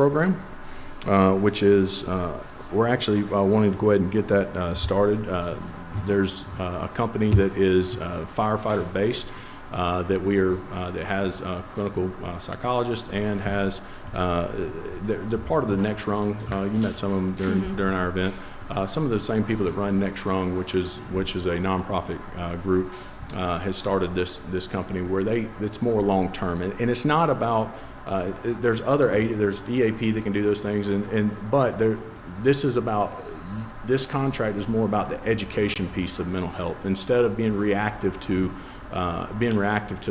program, which is, we're actually wanting to go ahead and get that started. There's a company that is firefighter based that that has clinical psychologists and has, they're part of the Next Rung. You met some of them during our event. Some of the same people that run Next Rung, which is a nonprofit group, has started this company where it's more long term, and it's not about. There's EAP that can do those things, but this contract is more about the education piece of mental health instead of being reactive to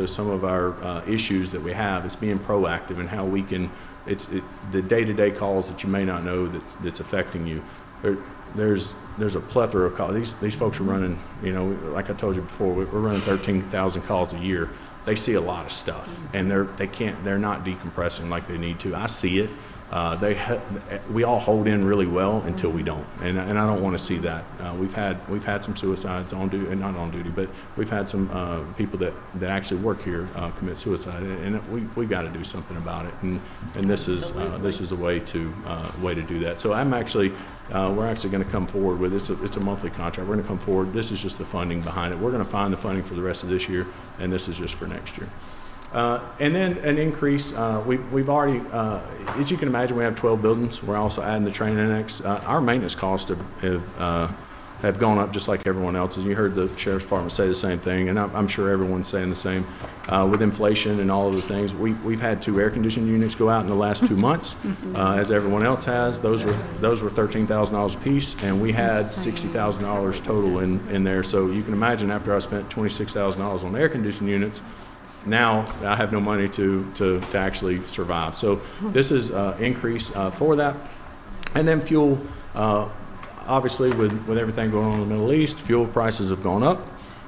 some of our issues that we have. It's being proactive and how we can. The day-to-day calls that you may not know that's affecting you. There's a plethora of calls. These folks are running, like I told you before, we're running 13,000 calls a year. They see a lot of stuff, and they're not decompressing like they need to. I see it. We all hold in really well until we don't, and I don't want to see that. We've had some suicides on duty, not on duty, but we've had some people that actually work here commit suicide, and we've got to do something about it. And this is a way to do that. So we're actually going to come forward with it's a monthly contract. We're going to come forward. This is just the funding behind it. We're going to find the funding for the rest of this year, and this is just for next year. And then an increase, we've already, as you can imagine, we have 12 buildings. We're also adding the training annex. Our maintenance costs have gone up just like everyone else's. You heard the Sheriff's Department say the same thing, and I'm sure everyone's saying the same. With inflation and all of the things, we've had 2 air conditioning units go out in the last 2 months, as everyone else has. Those were $13,000 a piece, and we had $60,000 total in there. So you can imagine after I spent $26,000 on air conditioning units, now I have no money to actually survive. So this is an increase for that. And then fuel, obviously with everything going on in the Middle East, fuel prices have gone up,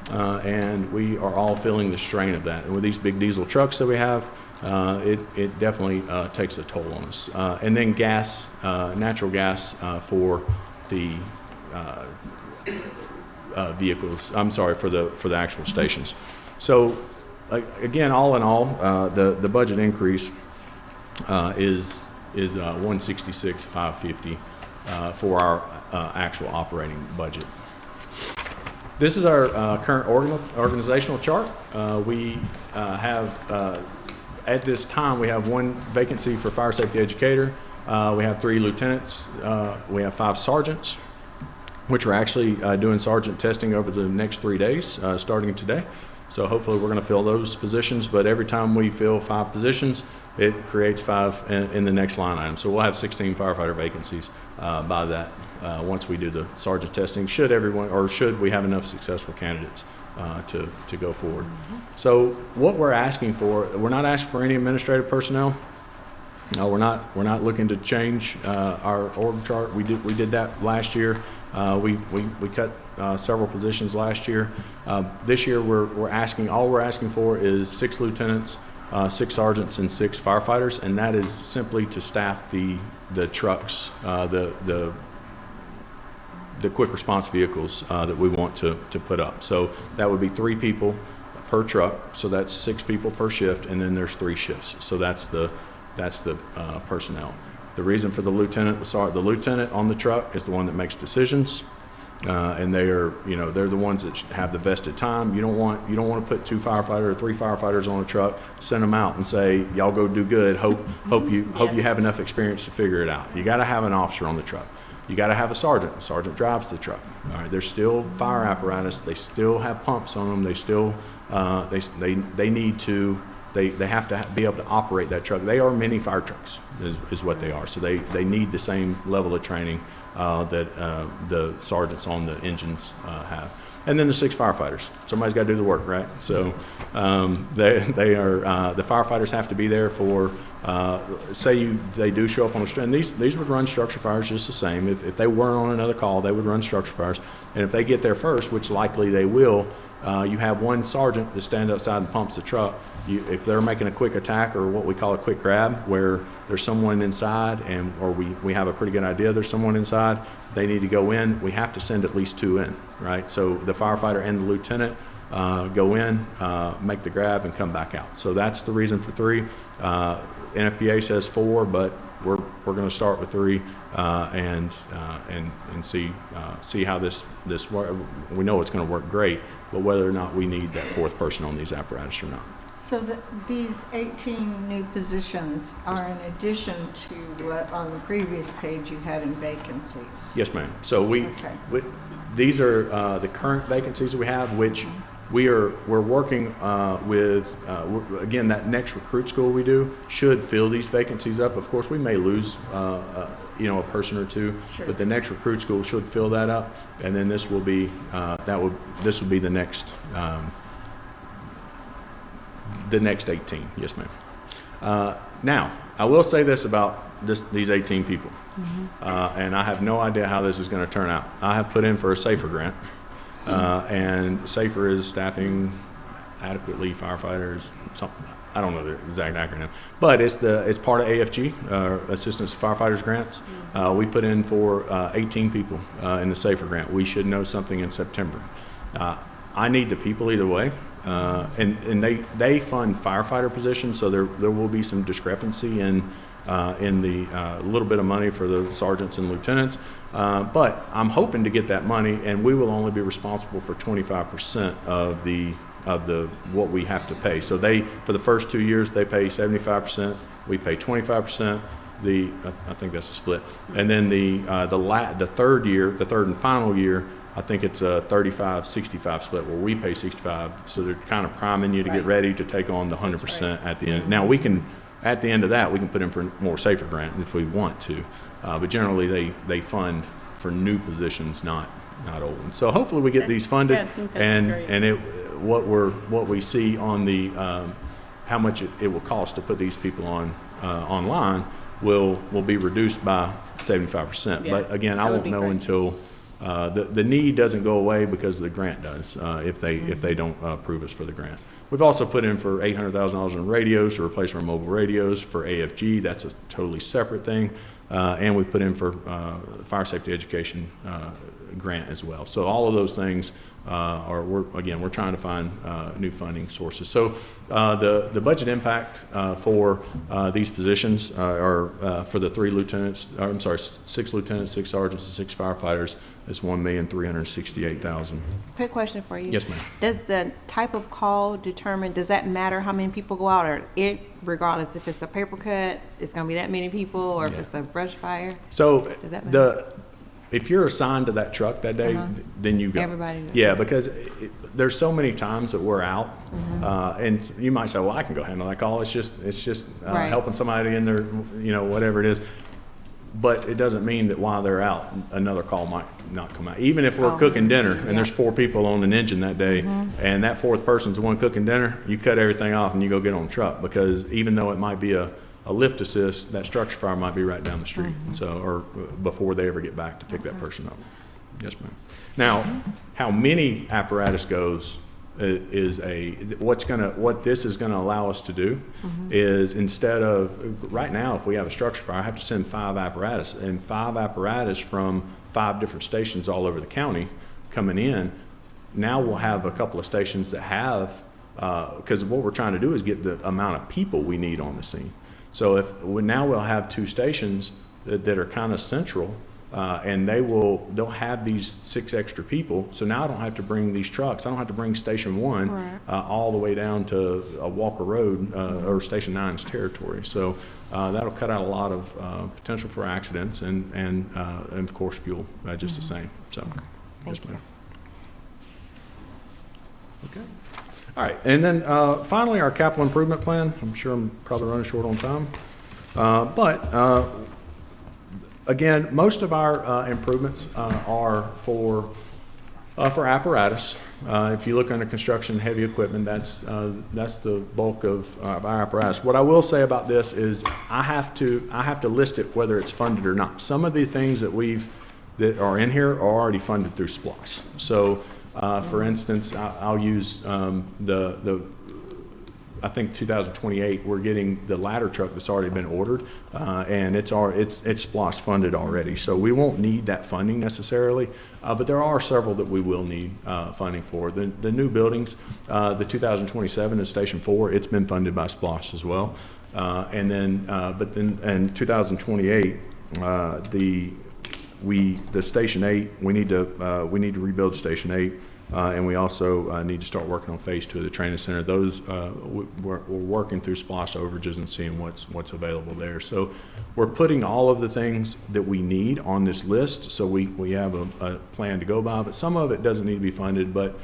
and we are all feeling the strain of that. And with these big diesel trucks that we have, it definitely takes a toll on us. And then gas, natural gas for the vehicles, for the actual stations. So again, all in all, the budget increase is $166,550 for our actual operating budget. This is our current organizational chart. We have at this time we have 1 vacancy for fire safety educator. We have 3 lieutenants. We have 5 sergeants, which are actually doing sergeant testing over the next 3 days, starting today. So hopefully we're going to fill those positions, but every time we fill 5 positions, it creates 5 in the next line item. So we'll have 16 firefighter vacancies by that once we do the sergeant testing. Should we have enough successful candidates to go forward. So what we're asking for, we're not asking for any administrative personnel. No, we're not looking to change our org chart. We did that last year. We cut several positions last year. This year we're asking for is 6 lieutenants, 6 sergeants, and 6 firefighters, and that is simply to staff the trucks, the quick response vehicles that we want to put up. So that would be 3 people per truck. So that's 6 people per shift, and then there's 3 shifts. So that's the personnel. The reason for the lieutenant on the truck is the one that makes decisions, and they're the ones that have the vested time. You don't want to put 2 firefighters or 3 firefighters on a truck, send them out and say, y'all go do good. Hope you have enough experience to figure it out. You got to have an officer on the truck. You got to have a sergeant. A sergeant drives the truck. All right, there's still fire apparatus. They still have pumps on them. They still they need to. They have to be able to operate that truck. They are mini fire trucks, is what they are. So they need the same level of training that the sergeants on the engines have. And then the 6 firefighters. Somebody's got to do the work, right? So they are the firefighters have to be there for. They do show up on the street. And these would run structure fires just the same. If they weren't on another call, they would run structure fires. And if they get there first, which likely they will, you have 1 sergeant that stands outside and pumps the truck. If they're making a quick attack or what we call a quick grab, where there's someone inside or we have a pretty good idea there's someone inside, they need to go in, we have to send at least 2 in, right? So the firefighter and the lieutenant go in, make the grab, and come back out. So that's the reason for 3. NFPA says 4, but we're going to start with 3 and see how this works. We know it's going to work great, but whether or not we need that 4th person on these apparatus or not. So these 18 new positions are in addition to what on the previous page you had in vacancies? Yes, ma'am. So these are the current vacancies that we have, which we're working with. Again, that next recruit school we do should fill these vacancies up. Of course, we may lose a person or two, sure, but the next recruit school should fill that up, and then this will be this will be the next. The next 18, yes, ma'am. Now, I will say this about these 18 people, and I have no idea how this is going to turn out. I have put in for a SAFER grant, and SAFER is staffing adequately firefighters. Something I don't know the exact acronym, but it's part of AFG, Assistance to Firefighters Grants. We put in for 18 people in the SAFER grant. We should know something in September. I need the people either way. And they fund firefighter positions, so there will be some discrepancy in the little bit of money for the sergeants and lieutenants. But I'm hoping to get that money, and we will only be responsible for 25% of the what we have to pay. So for the first 2 years they pay 75%. We pay 25%. I think that's a split. And then the third year, the third and final year, I think it's a 35-65 split where we pay 65, so they're kind of priming you to get ready to take on the 100% at the end. Now at the end of that, we can put in for more SAFER grant if we want to, but generally they fund for new positions, not old ones. So hopefully we get these funded, I think that's great. and what we see on the how much it will cost to put these people on online will be reduced by 75%. Yeah, but again, I that would won't be know great. until. The need doesn't go away because the grant does if they don't approve us for the grant. We've also put in for $800,000 in radios to replace our mobile radios for AFG. That's a totally separate thing. And we put in for fire safety education grant as well. So all of those things we're trying to find new funding sources. So the budget impact for these positions are for the 6 lieutenants, 6 sergeants, and 6 firefighters is $1,368,000. Quick question for you. Yes, ma'am. Does the type of call does that matter how many people go out, or regardless if it's a paper cut, it's going to be that many people, or if it's a brush fire? So Does that matter? if you're assigned to that truck that day, then you go. Everybody goes. Yeah, because there's so many times that we're out, and you might say, "Well, I can go handle that call. It's just Right. helping somebody in their, whatever it is." But it doesn't mean that while they're out, another call might not come out. Even if we're cooking dinner and there's 4 people on an engine that day, and that 4th person's the one cooking dinner, you cut everything off and you go get on the truck, because even though it might be a lift assist, that structure fire might be right down the street. Or before they ever get back to pick that person up. Yes, ma'am. Now, how many apparatus goes is what this is gonna allow us to do is, instead of right now, if we have a structure fire, I have to send 5 apparatus, and 5 apparatus from 5 different stations all over the county coming in. Now we'll have a couple of stations that have, because what we're trying to do is get the amount of people we need on the scene. So now we'll have 2 stations that are kind of central, and they'll have these 6 extra people. So now I don't have to bring these trucks. I don't have to bring Station 1 all the way down to Walker Road or Station 9's territory. So that'll cut out a lot of potential for accidents and of course fuel just the same. So, Thank you. Okay. All right, and then finally, our capital improvement plan. I'm sure I'm probably running short on time, but again, most of our improvements are for apparatus. If you look under construction, heavy equipment, that's the bulk of our apparatus. What I will say about this is I have to list it whether it's funded or not. Some of the things that are in here are already funded through SPLOST. So, for instance, I'll use the I think 2028, we're getting the ladder truck that's already been ordered, and it's SPLOST funded already. So we won't need that funding necessarily, but there are several that we will need funding for. The new buildings, the 2027 is Station 4. It's been funded by SPLOST as well. And then, but then in 2028, the Station 8, we need to rebuild Station 8, and we also need to start working on Phase 2 of the training center. Those we're working through SPLOST overages and seeing what's available there. So we're putting all of the things that we need on this list, so we have a plan to go by. But some of it doesn't need to be funded, but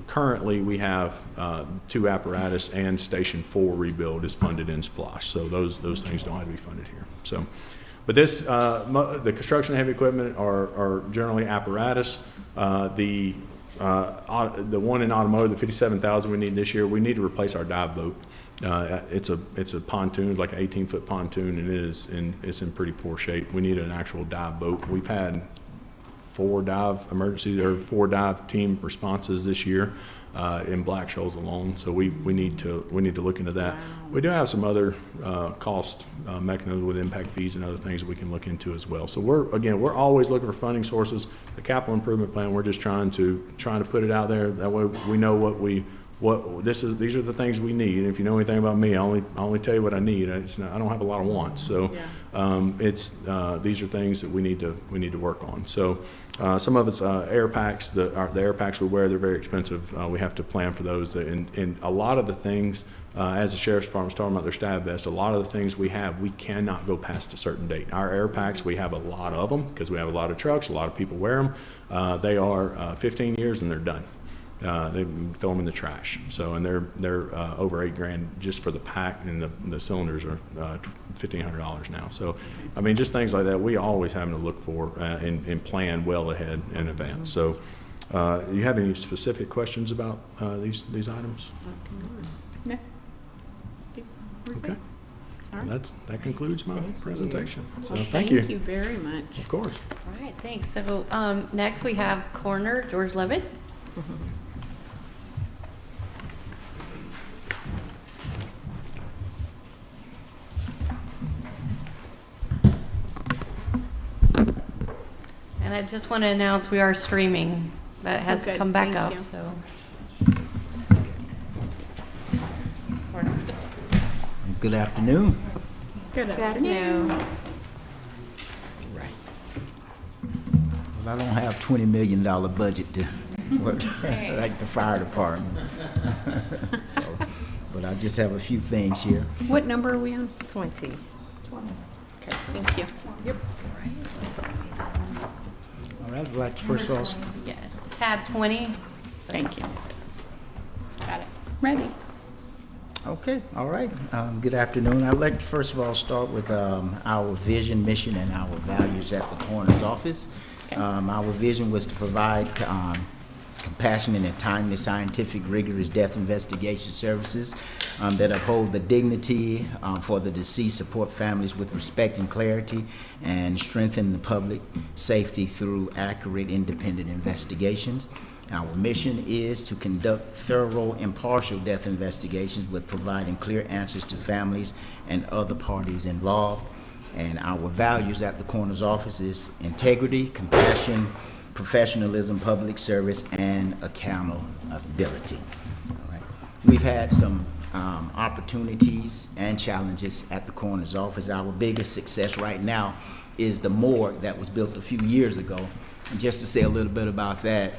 currently, we have 2 apparatus, and Station 4 rebuild is funded in SPLOST. So those things don't have to be funded here. So, but this, the construction heavy equipment are generally apparatus. The one in automotive, the 57,000 we need this year, we need to replace our dive boat. It's a pontoon, like an 18-foot pontoon, and it's in pretty poor shape. We need an actual dive boat. We've had 4 dive team responses this year in Black Shoals alone. So we need to look into that. Wow. We do have some other cost mechanisms with impact fees and other things that we can look into as well. So we're always looking for funding sources. The capital improvement plan, we're just trying to put it out there. That way we know these are the things we need. And if you know anything about me, I only tell you what I need. I don't have a lot of wants. So these are things that we need to work on. So some of it's air packs. The air packs we wear, they're very expensive. We have to plan for those. And a lot of the things, as the Sheriff's Department was talking about their stab vest, a lot of the things we cannot go past a certain date. Our air packs, we have a lot of them because we have a lot of trucks. A lot of people wear them. They are 15 years and they're done. They throw them in the trash. So, and they're over $8,000 just for the pack, and the cylinders are $1,500 now. So, I mean, just things like that. We always having to look for and plan well ahead in advance. So, you have any specific questions about these items? No. Okay. That concludes my presentation. So, Well, thank you. Thank you very much. Of course. All right, thanks. So next we have Coroner George Levitt. And I just want to announce we are streaming. That has Okay, come back thank up, you. so. Good afternoon. Good Good afternoon. afternoon. Well, I don't have $20 million budget to work Okay. like the fire department. So, but I just have a few things here. What number are we on? 20. Okay, thank you. All right, I'd like to first of all, Yeah, tab 20. Thank you. Got it. Ready. okay, all right. Good afternoon. I'd like to first of all start with our vision, mission, and our values at the coroner's office. Okay. Our vision was to provide compassionate and timely scientific, rigorous death investigation services that uphold the dignity for the deceased, support families with respect and clarity, and strengthen the public safety through accurate, independent investigations. Our mission is to conduct thorough, impartial death investigations with providing clear answers to families and other parties involved. And our values at the coroner's office is integrity, compassion, professionalism, public service, and accountability. All right. We've had some opportunities and challenges at the coroner's office. Our biggest success right now is the morgue that was built a few years ago. And just to say a little bit about that,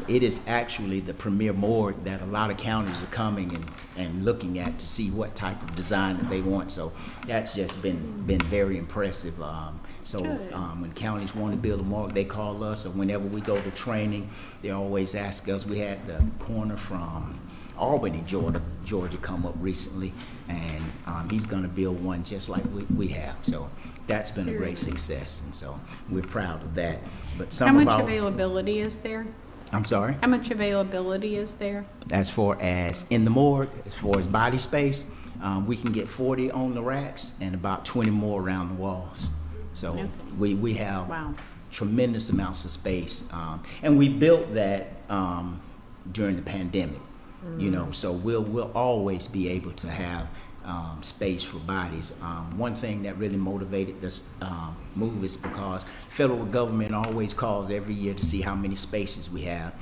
it is actually the premier morgue that a lot of counties are coming and looking at to see what type of design that they want. So that's just been very impressive. When counties want to build a morgue, they call us, or whenever we go to training, they always ask us. We had the coroner from Albany, Georgia come up recently, and he's going to build one just like we have. So that's been a great success, and so we're proud of that. But How much availability is there? I'm sorry? How much availability is there? As far as in the morgue, as far as body space, we can get 40 on the racks and about 20 more around the walls. So Okay. we have Wow. tremendous amounts of space. And we built that during the pandemic. You know, so we'll always be able to have space for bodies. One thing that really motivated this move is because federal government always calls every year to see how many spaces we have.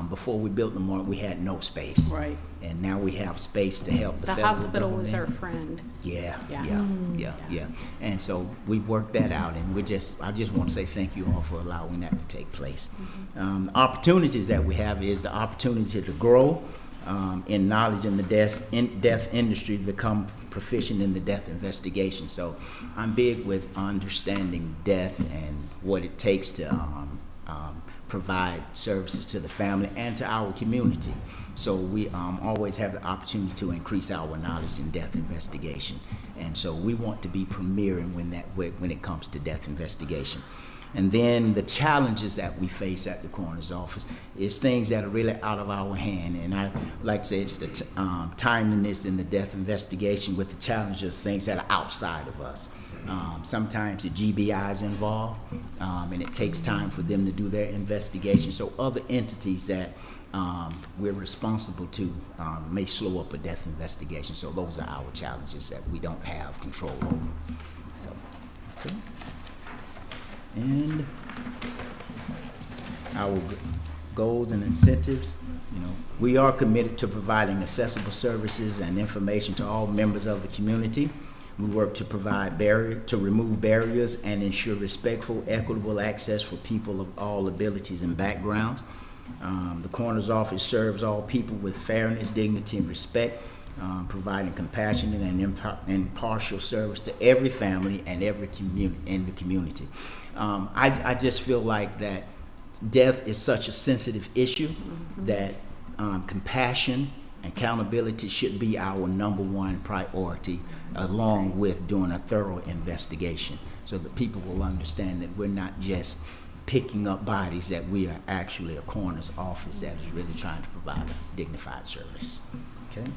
Before we built the morgue, we had no space. Right. And now we have space to help the The federal hospital was our government. friend. Yeah, Yeah. yeah. And so we've worked that out, and I just want to say thank you all for allowing that to take place. The opportunities that we have is the opportunity to grow in knowledge in the death industry, to become proficient in the death investigation. So I'm big with understanding death and what it takes to provide services to the family and to our community. So we always have the opportunity to increase our knowledge in death investigation. And so we want to be premiering when it comes to death investigation. And then the challenges that we face at the coroner's office is things that are really out of our hand. And I like to say it's the timeliness in the death investigation with the challenge of things that are outside of us. Sometimes the GBI is involved, and it takes time for them to do their investigation. So other entities that we're responsible to may slow up a death investigation. So those are our challenges that we don't have control over. So, okay. And our goals and incentives, we are committed to providing accessible services and information to all members of the community. We work to to remove barriers and ensure respectful, equitable access for people of all abilities and backgrounds. The coroner's office serves all people with fairness, dignity, and respect, providing compassionate and impartial service to every family and every community in the community. I just feel like that death is such a sensitive issue that compassion and accountability should be our number one priority, along with doing a thorough investigation, so that people will understand that we're not just picking up bodies, that we are actually a coroner's office that is really trying to provide a dignified service. Okay?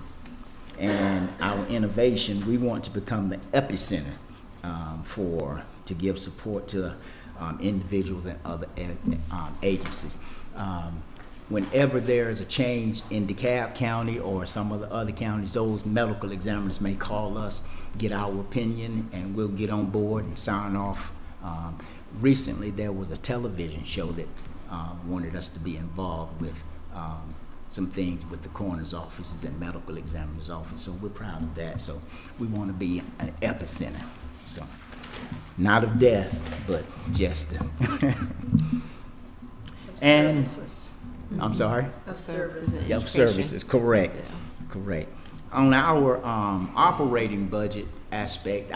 And our innovation, we want to become the epicenter to give support to individuals and other agencies. Whenever there is a change in DeKalb County or some of the other counties, those medical examiners may call us, get our opinion, and we'll get on board and sign off. Recently, there was a television show that wanted us to be involved with some things with the coroner's offices and medical examiner's office, so we're proud of that. So we want to be an epicenter. So not of death, but just and Services. I'm sorry. Of services. Of services, correct, correct. On our operating budget aspect,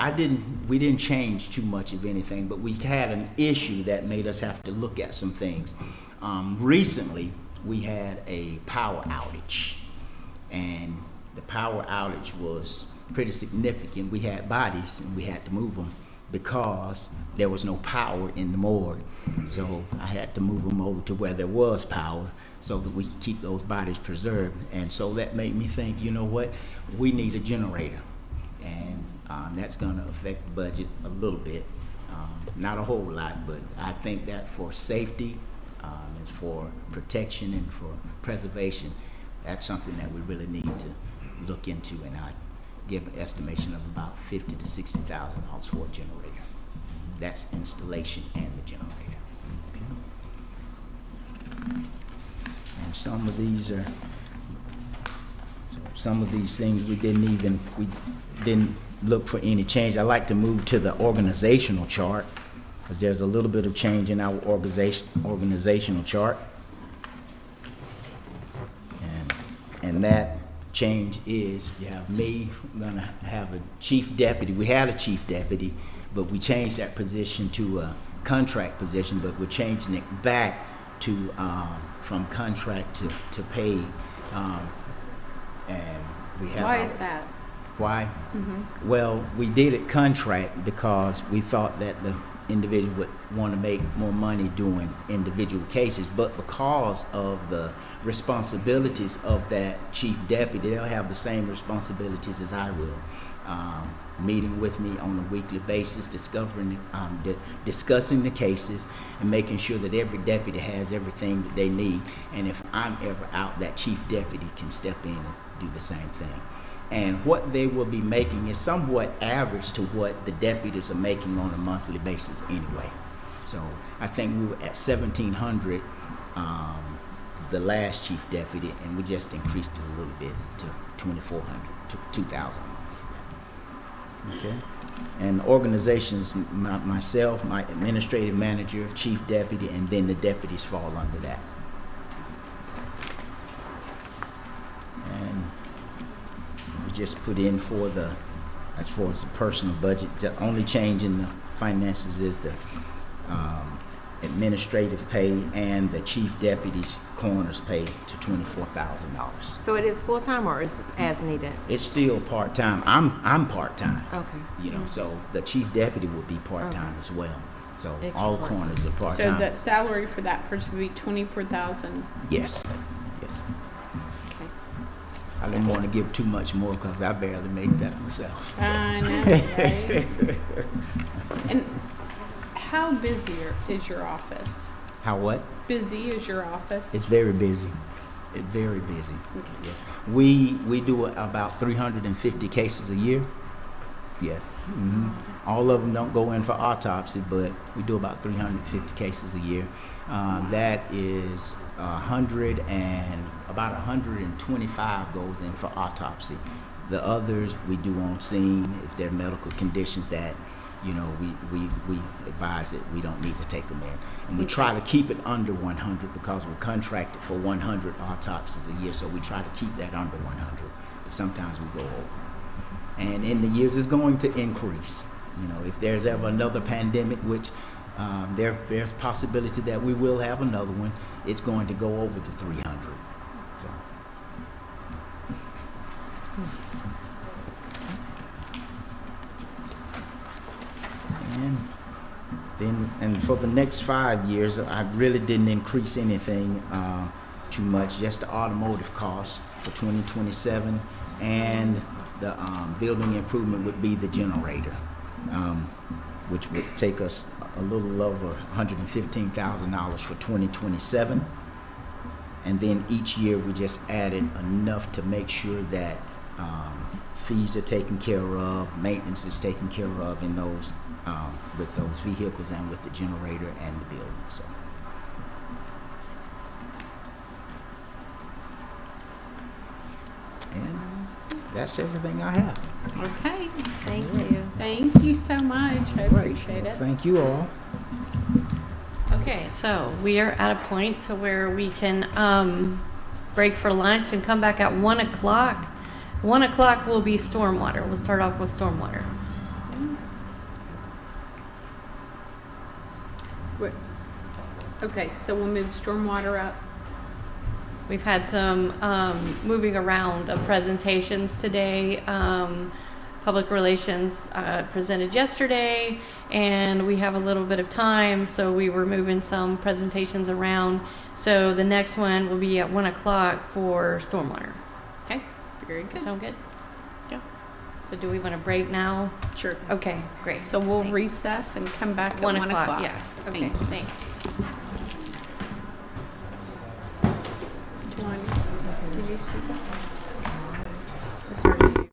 we didn't change too much of anything, but we had an issue that made us have to look at some things. Recently, we had a power outage, and the power outage was pretty significant. We had bodies, and we had to move them because there was no power in the morgue. So I had to move them over to where there was power so that we could keep those bodies preserved. And so that made me think, you know what, we need a generator. And that's gonna affect the budget a little bit. Not a whole lot, but I think that for safety, and for protection and for preservation, that's something that we really need to look into, and I give an estimation of about $50,000 to $60,000 for a generator. That's installation and the generator. Okay. And some of these things we didn't look for any change. I like to move to the organizational chart, because there's a little bit of change in our organizational chart. And that change is, you have me, we're gonna have a chief deputy. We had a chief deputy, but we changed that position to a contract position, but we're changing it back to, from contract to paid. And we have. Why is that? Why? Mm-hmm. Well, we did it contract because we thought that the individual would want to make more money doing individual cases, but because of the responsibilities of that chief deputy, they'll have the same responsibilities as I will. meeting with me on a weekly basis, discussing the cases and making sure that every deputy has everything that they need. And if I'm ever out, that chief deputy can step in and do the same thing. And what they will be making is somewhat average to what the deputies are making on a monthly basis anyway. So I think we were at 1,700 the last chief deputy, and we just increased it a little bit to 2,400, to 2,000 a month. Okay. And organizations, myself, my administrative manager, chief deputy, and then the deputies fall under that. And we just put in for the, as far as the personal budget, the only change in the finances is the administrative pay and the chief deputy's coroner's pay to $24,000. So it is full-time or is it as needed? It's still part-time. I'm part-time. Okay. You know, so the chief deputy would be part-time as well. So Extra all work. coroners are So part-time. the salary for that person would be 24,000. Yes, yes. Okay. I didn't want to give too much more because I barely make that myself. I know, right? And how busy is your office? How what? Busy is your office? It's very busy. It's very busy. Okay. Yes. We do about 350 cases a year. Yeah. All of them don't go in for autopsy, but we do about 350 cases a year. That is about 125 goes in for autopsy. The others we do on scene if there are medical conditions that, you know, we advise that we don't need to take them in. And we try to keep it under 100 because we're contracted for 100 autopsies a year, so we try to keep that under 100. But sometimes we go over. And in the years, it's going to increase. You know, if there's ever another pandemic, which there's possibility that we will have another one, it's going to go over the 300. So. And for the next 5 years, I really didn't increase anything too much, just the automotive costs for 2027, and the building improvement would be the generator, which would take us a little over $115,000 for 2027. And then each year we just added enough to make sure that fees are taken care of, maintenance is taken care of in those with those vehicles and with the generator and the building. So. And that's everything I have. Okay. Thank you. Thank you so much. I appreciate Well, it. thank you all. Okay, so we are at a point to where we can break for lunch and come back at 1 o'clock. 1 o'clock will be stormwater. We'll start off with stormwater. Wait. Okay, so we'll move stormwater up. We've had some moving around of presentations today. Public relations presented yesterday, and we have a little bit of time, so we were moving some presentations around. So the next one will be at 1 o'clock for stormwater. Okay, very good. Sound good? Yeah. So do we want to break now? Sure. Okay, great. So we'll Thanks. recess and come back at 1 1 o'clock, o'clock. yeah. Okay, Thank you. thanks. Did you see that? Was there any-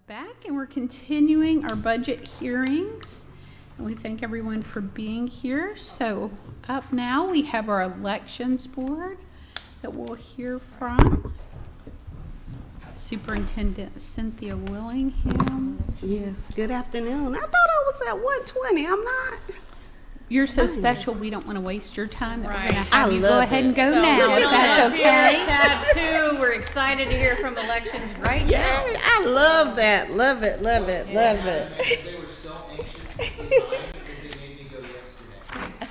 Back, and we're continuing our budget hearings. And we thank everyone for being here. So up now, we have our elections board that we'll hear from. Superintendent Cynthia Willingham. Yes, good afternoon. I thought I was at 120. I'm not. You're so special, we don't want to waste your time. That Right. We're going to I have you go love ahead it. and go So now, get if on that's up here at okay. tab 2. We're excited to hear from elections right now. Yeah, I love that. Love it, love it, love it. They were so anxious to see mine because they made me go yesterday.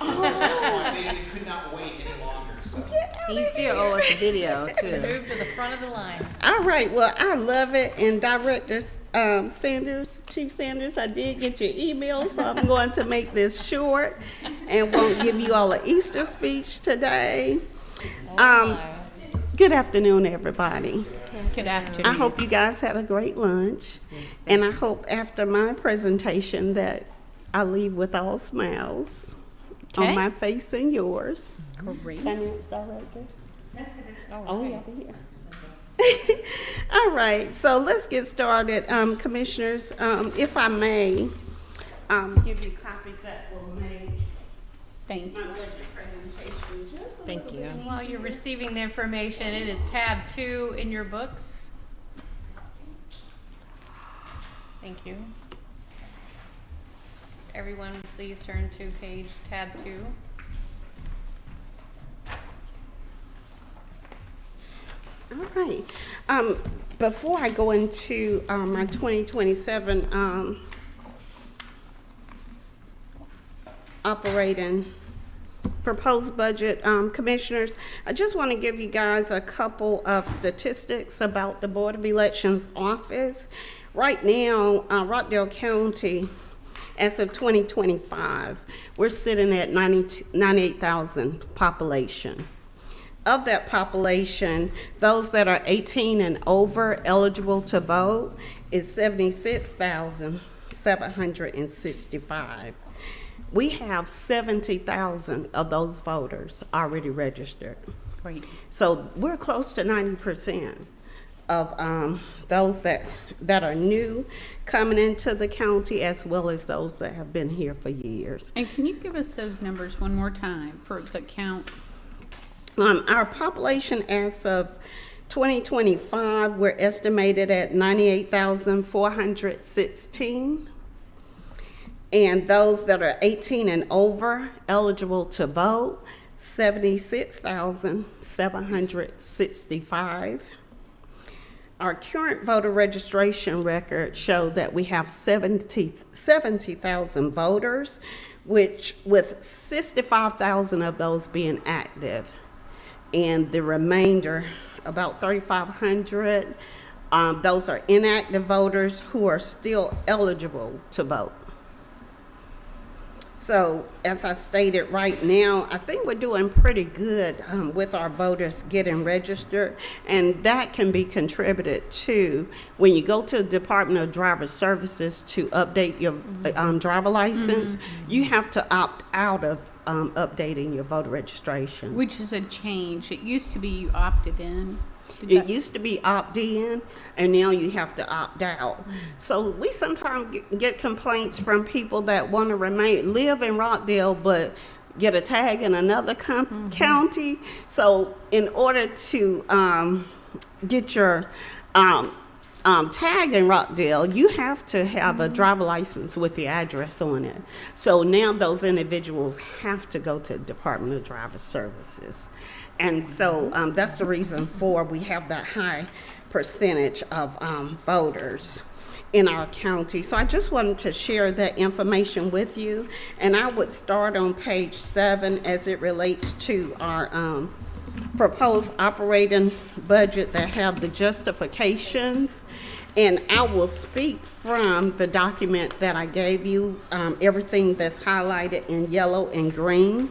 That's why they could not wait any longer, so. He still owe us a video too. Move to the front of the line. All right, well, I love it. And Director Sanders, Chief Sanders, I did get your email, so I'm going to make this short and won't give you all an Easter speech today. Good afternoon, everybody. Good afternoon. I hope you guys had a great lunch. And I hope after my presentation that I leave with all smiles Okay. on my face and yours. Great. Finance Director. Oh, yeah, here. All right, so let's get started. Commissioners, if I may, give you copies that will make Thank my you. budget presentation just a Thank little you. bit While you're receiving the information, it is tab 2 in your books. Thank you. Everyone, please turn to page tab 2. All right. Before I go into my 2027 operating proposed budget, commissioners, I just want to give you guys a couple of statistics about the Board of Elections office. Right now, Rockdale County, as of 2025, we're sitting at 98,000 population. Of that population, those that are 18 and over eligible to vote is 76,765. We have 70,000 of those voters already registered. Great. So we're close to 90% of those that are new coming into the county, as well as those that have been here for years. And can you give us those numbers one more time for the count? Our population as of 2025, we're estimated at 98,416. And those that are 18 and over eligible to vote, 76,765. Our current voter registration record showed that we have 70,000 voters, which with 65,000 of those being active. And the remainder, about 3,500, those are inactive voters who are still eligible to vote. So, as I stated right now, I think we're doing pretty good with our voters getting registered, and that can be contributed to when you go to the Department of Driver Services to update your driver license, you have to opt out of updating your voter registration. Which is a change. It used to be you opted in. It used to be opt in, and now you have to opt out. So we sometimes get complaints from people that want to live in Rockdale, but get a tag in another county. So in order to get your tag in Rockdale, you have to have a driver license with the address on it. So now those individuals have to go to the Department of Driver Services. And so that's the reason for we have that high percentage of voters in our county. So I just wanted to share that information with you. And I would start on page 7 as it relates to our proposed operating budget that have the justifications. And I will speak from the document that I gave you, everything that's highlighted in yellow and green.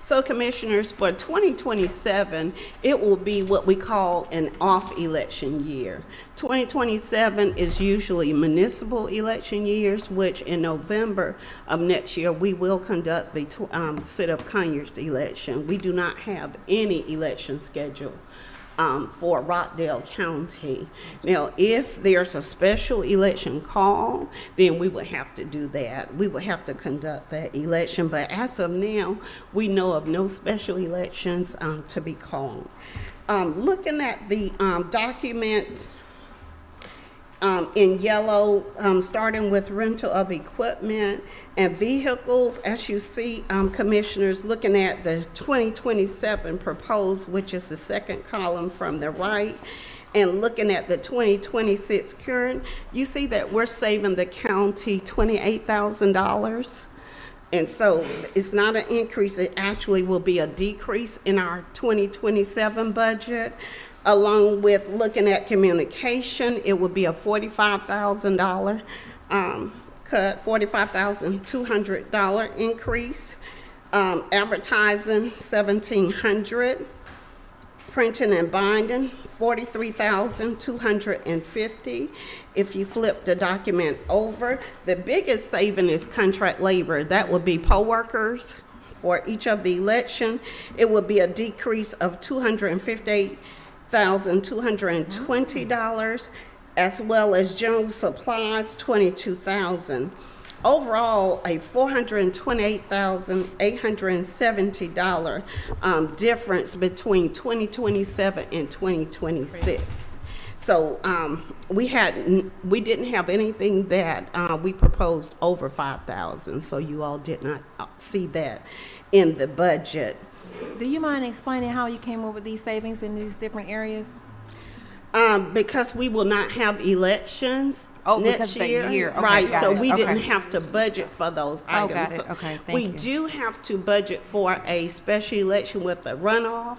So commissioners, for 2027, it will be what we call an off-election year. 2027 is usually municipal election years, which in November of next year, we will conduct the City of Conyers election. We do not have any election scheduled for Rockdale County. Now, if there's a special election call, then we would have to do that. We would have to conduct that election, but as of now, we know of no special elections to be called. Looking at the document in yellow, starting with rental of equipment and vehicles, as you see, commissioners, looking at the 2027 proposed, which is the second column from the right, and looking at the 2026 current, you see that we're saving the county $28,000. And so it's not an increase, it actually will be a decrease in our 2027 budget. Along with looking at communication, it would be a $45,000 cut, $45,200 increase. Advertising, $1,700. Printing and binding, $43,250. If you flip the document over, the biggest saving is contract labor. That would be poll workers for each of the election. It would be a decrease of $258,220, as well as general supplies, $22,000. Overall, a $428,870 difference between 2027 and 2026. So we didn't have anything that we proposed over 5,000. So you all did not see that in the budget. Do you mind explaining how you came up with these savings in these different areas? Because we will not have elections Oh, next because of the year. year. Okay, Right, got so it. we Okay. didn't have to budget for those Oh, items. got it. So Okay, thank we you. do have to budget for a special election with a runoff,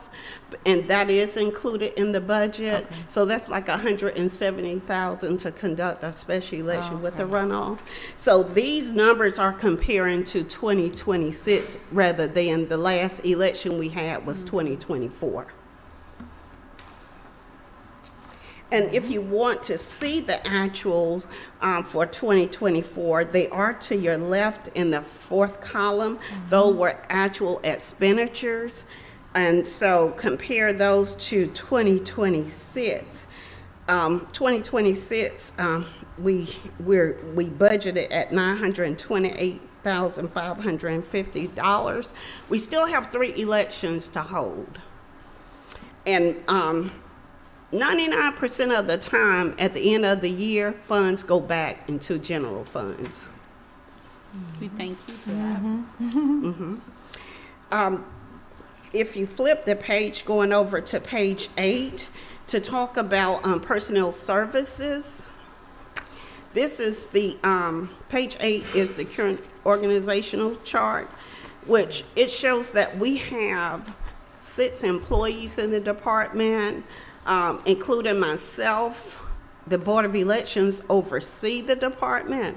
and that is included in the budget. Okay. So that's like $170,000 to conduct a special election with a runoff. So these numbers are comparing to 2026 rather than the last election we had was 2024. And if you want to see the actuals for 2024, they are to your left in the fourth column. Those were actual expenditures. And so compare those to 2026. 2026, we budgeted at $928,550. We still have 3 elections to hold. And 99% of the time, at the end of the year, funds go back into general funds. We thank you for that. If you flip the page, going over to page 8, to talk about personnel services, this is the, page 8 is the current organizational chart, which it shows that we have 6 employees in the department, including myself. The Board of Elections oversee the department.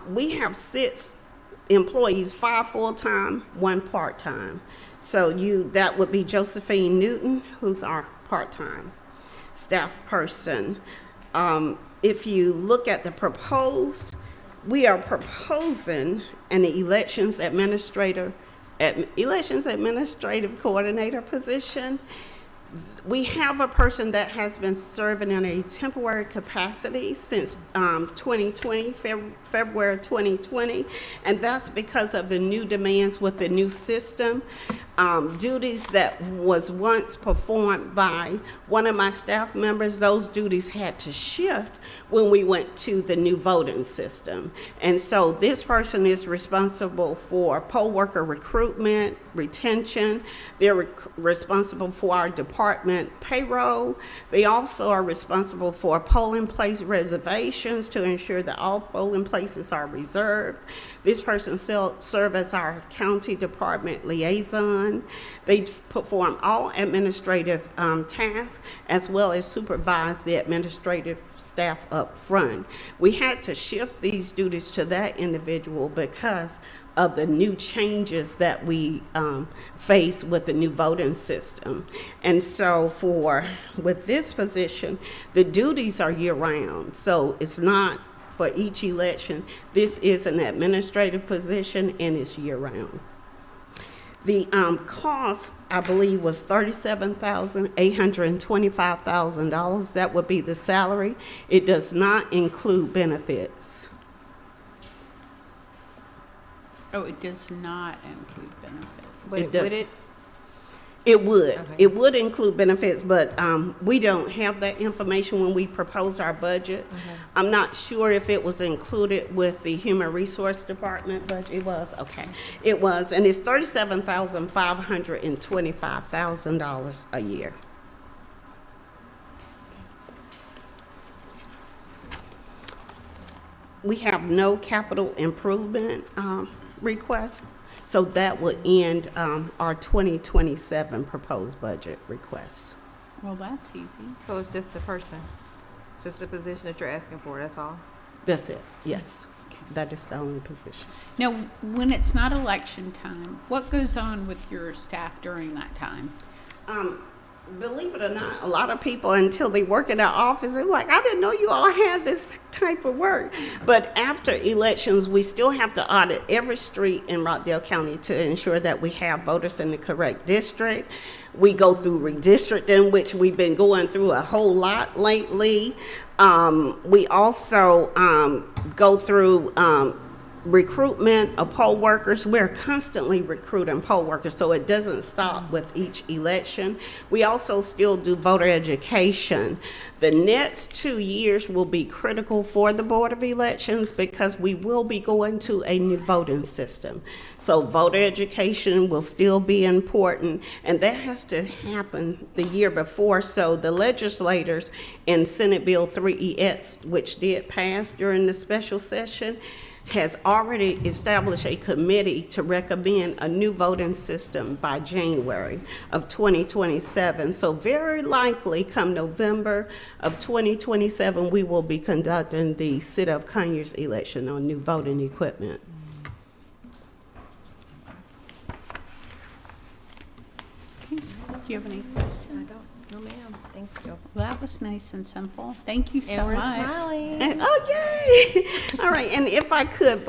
We have 6 employees, 5 full-time, 1 part-time. So that would be Josephine Newton, who's our part-time staff person. If you look at the proposed, we are proposing an elections administrative coordinator position. We have a person that has been serving in a temporary capacity since 2020, February 2020, and that's because of the new demands with the new system. Duties that was once performed by one of my staff members, those duties had to shift when we went to the new voting system. And so this person is responsible for poll worker recruitment, retention. They're responsible for our department payroll. They also are responsible for polling place reservations to ensure that all polling places are reserved. This person serves as our county department liaison. They perform all administrative tasks as well as supervise the administrative staff up front. We had to shift these duties to that individual because of the new changes that we face with the new voting system. And so with this position, the duties are year-round. So it's not for each election. This is an administrative position and it's year-round. The cost, I believe, was $37,825,000. That would be the salary. It does not include benefits. Oh, it does not include benefits. But It does. would it? It would. Okay. It would include benefits, but we don't have that information when we propose our budget. I'm not sure if it was included with the Human Resource Department budget. It was, okay. It was, and it's $37,525,000 a year. We have no capital improvement requests. So that would end our 2027 proposed budget request. Well, that's easy. So it's just the person, just the position that you're asking for, that's all? That's it, yes. That is the only position. Now, when it's not election time, what goes on with your staff during that time? Believe it or not, a lot of people, until they work in our office, they're like, I didn't know you all had this type of work. But after elections, we still have to audit every street in Rockdale County to ensure that we have voters in the correct district. We go through redistricting, which we've been going through a whole lot lately. We also go through recruitment of poll workers. We're constantly recruiting poll workers, so it doesn't stop with each election. We also still do voter education. The next 2 years will be critical for the Board of Elections because we will be going to a new voting system. So voter education will still be important, and that has to happen the year before. So the legislators in Senate Bill 3EX, which did pass during the special session, has already established a committee to recommend a new voting system by January of 2027. So very likely come November of 2027, we will be conducting the City of Conyers election on new voting equipment. Okay. Do you have any? I don't, no ma'am, thank you. Well, that was nice and simple. Thank you so And we're much. smiling. And, oh, yay! All right, and if I could,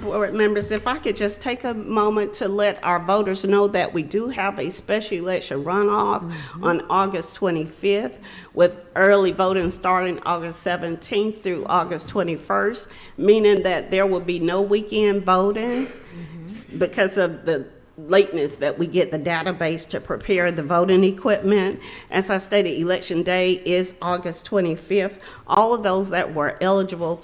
board members, if I could just take a moment to let our voters know that we do have a special election runoff on August 25th, with early voting starting August 17th through August 21st, meaning that there will be no weekend voting because of the lateness that we get the database to prepare the voting equipment. As I stated, election day is August 25th. All of those that were eligible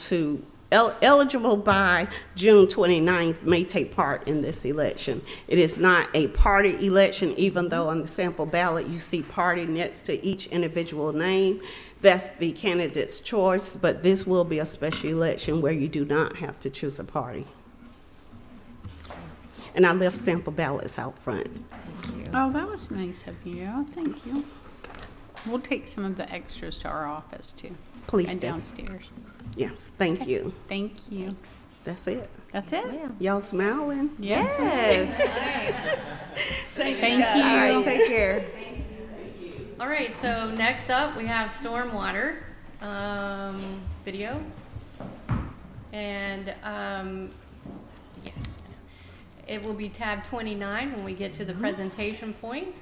by June 29th may take part in this election. It is not a party election, even though on the sample ballot you see party next to each individual name. That's the candidate's choice, but this will be a special election where you do not have to choose a party. And I left sample ballots out front. Oh, that was nice of you. Thank you. We'll take some of the extras to our office too. Please And do. downstairs. Yes, thank you. Thank you. That's it. That's it? Y'all smiling? Yes. Thank All right, you. take care. All right, so next up, we have stormwater video. And yeah, it will be tab 29 when we get to the presentation point.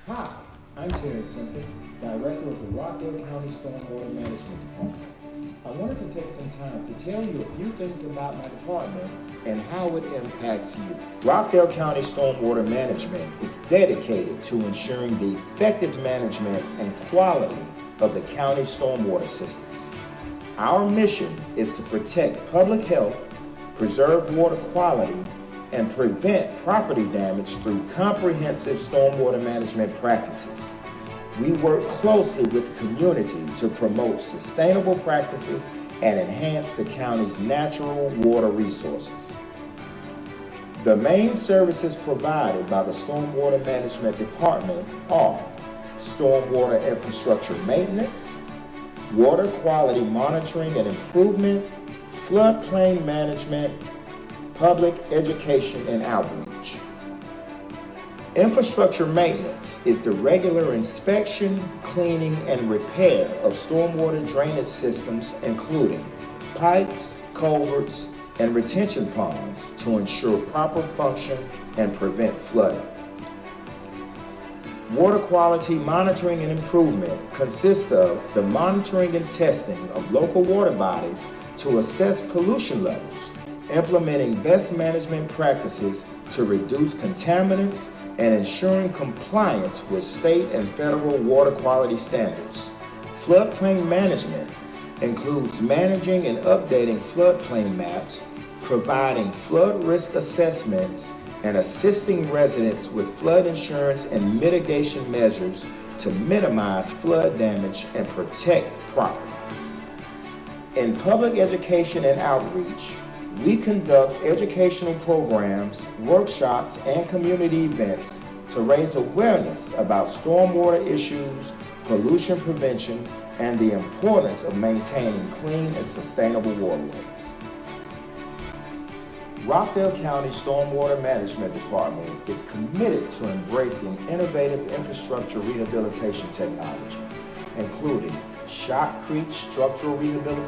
Hi, I'm Terrence Simpkins, Director of the Rockdale County Stormwater Management Department. I wanted to take some time to tell you a few things about my department and how it impacts you. Rockdale County Stormwater Management is dedicated to ensuring the effective management and quality of the county stormwater systems. Our mission is to protect public health, preserve water quality, and prevent property damage through comprehensive stormwater management practices. We work closely with the community to promote sustainable practices and enhance the county's natural water resources. The main services provided by the Stormwater Management Department are stormwater infrastructure maintenance, water quality monitoring and improvement, floodplain management, public education and outreach. Infrastructure maintenance is the regular inspection, cleaning, and repair of stormwater drainage systems, including pipes, culverts, and retention ponds to ensure proper function and prevent flooding. Water quality monitoring and improvement consists of the monitoring and testing of local water bodies to assess pollution levels, implementing best management practices to reduce contaminants, and ensuring compliance with state and federal water quality standards. Floodplain management includes managing and updating floodplain maps, providing flood risk assessments, and assisting residents with flood insurance and mitigation measures to minimize flood damage and protect property. In public education and outreach, we conduct educational programs, workshops, and community events to raise awareness about stormwater issues, pollution prevention, and the importance of maintaining clean and sustainable waterways. Rockdale County Stormwater Management Department is committed to embracing innovative infrastructure rehabilitation technologies, including shotcrete structural rehabilitation,